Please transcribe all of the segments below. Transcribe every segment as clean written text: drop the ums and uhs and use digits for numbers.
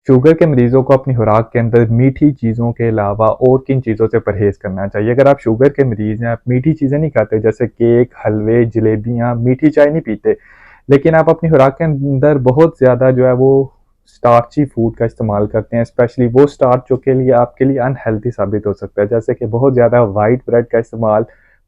Sugar के मरीजों को अपनी खुराक के अंदर मीठी चीज़ों के अलावा और किन चीज़ों से परहेज़ करना चाहिए? अगर आप शुगर के मरीज़ हैं, आप मीठी चीज़ें नहीं खाते जैसे केक, हलवे, जलेबियाँ, मीठी चाय नहीं पीते, लेकिन आप अपनी खुराक के अंदर बहुत ज़्यादा जो है वो स्टार्ची फूड का इस्तेमाल करते हैं, स्पेशली वो स्टार्च जो के लिए आपके लिए अनहेल्दी साबित हो सकता है, जैसे कि बहुत ज़्यादा व्हाइट ब्रेड का इस्तेमाल,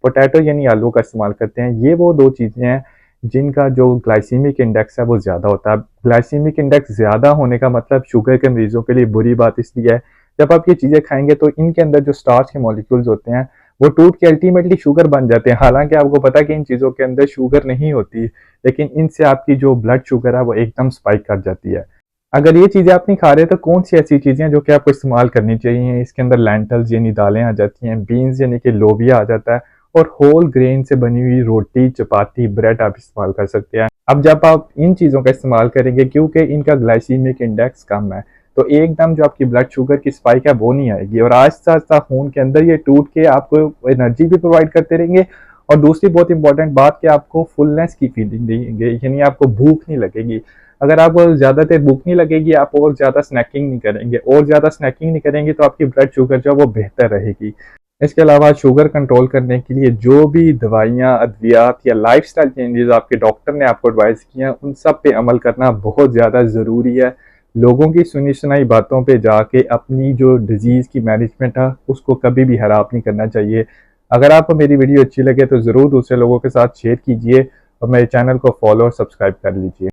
पोटैटो यानी आलू का इस्तेमाल करते हैं। ये वो 2 चीज़ें हैं जिनका जो ग्लाइसेमिक इंडेक्स है वो ज़्यादा होता है। ग्लाइसेमिक इंडेक्स ज़्यादा होने का मतलब शुगर के मरीज़ों के लिए बुरी बात इसलिए है, जब आप ये चीज़ें खाएँगे तो इनके अंदर जो स्टार्च के मॉलिक्यूल्स होते हैं, वो टूट के अल्टीमेटली शुगर बन जाते हैं। हालाँकि आपको पता है कि इन चीज़ों के अंदर शुगर नहीं होती, लेकिन इनसे आपकी जो ब्लड शुगर है वो एकदम स्पाइक कर जाती है। अगर ये चीज़ें आप नहीं खा रहे तो कौन-सी ऐसी चीज़ें हैं जो कि आपको इस्तेमाल करनी चाहिए? इसके अंदर लेंटिल्स यानी दालें आ जाती हैं, बीन्स यानी कि लोबिया आ जाता है और होल ग्रेन से बनी हुई रोटी, चपाती, ब्रेड आप इस्तेमाल कर सकते हैं। अब जब आप इन चीज़ों का इस्तेमाल करेंगे क्योंकि इनका ग्लाइसेमिक इंडेक्स कम है, तो एकदम जो आपकी ब्लड शुगर की स्पाइक है वो नहीं आएगी और आहिस्ता-आहिस्ता खून के अंदर ये टूट के आपको एनर्जी भी प्रोवाइड करते रहेंगे और दूसरी बहुत इंपॉर्टेंट बात कि आपको फुलनेस की फीलिंग देंगे, यानी आपको भूख नहीं लगेगी। अगर आपको ज़्यादा देर भूख नहीं लगेगी, आप और ज़्यादा स्नैकिंग नहीं करेंगे और ज़्यादा स्नैकिंग नहीं करेंगे तो आपकी ब्लड शुगर जो है वो बेहतर रहेगी। इसके अलावा शुगर कंट्रोल करने के लिए जो भी दवाइयाँ, अद्वियात या लाइफ़स्टाइल चेंजेज़ आपके डॉक्टर ने आपको एडवाइस की हैं, उन सब पे अमल करना बहुत ज़्यादा ज़रूरी है। लोगों की सुनी-सुनाई बातों पे जाके अपनी जो डिज़ीज़ की मैनेजमेंट है, उसको कभी भी ख़राब नहीं करना चाहिए। अगर आपको मेरी वीडियो अच्छी लगे तो ज़रूर दूसरे लोगों के साथ शेयर कीजिए और मेरे चैनल को फॉलो और सब्सक्राइब कर लीजिए।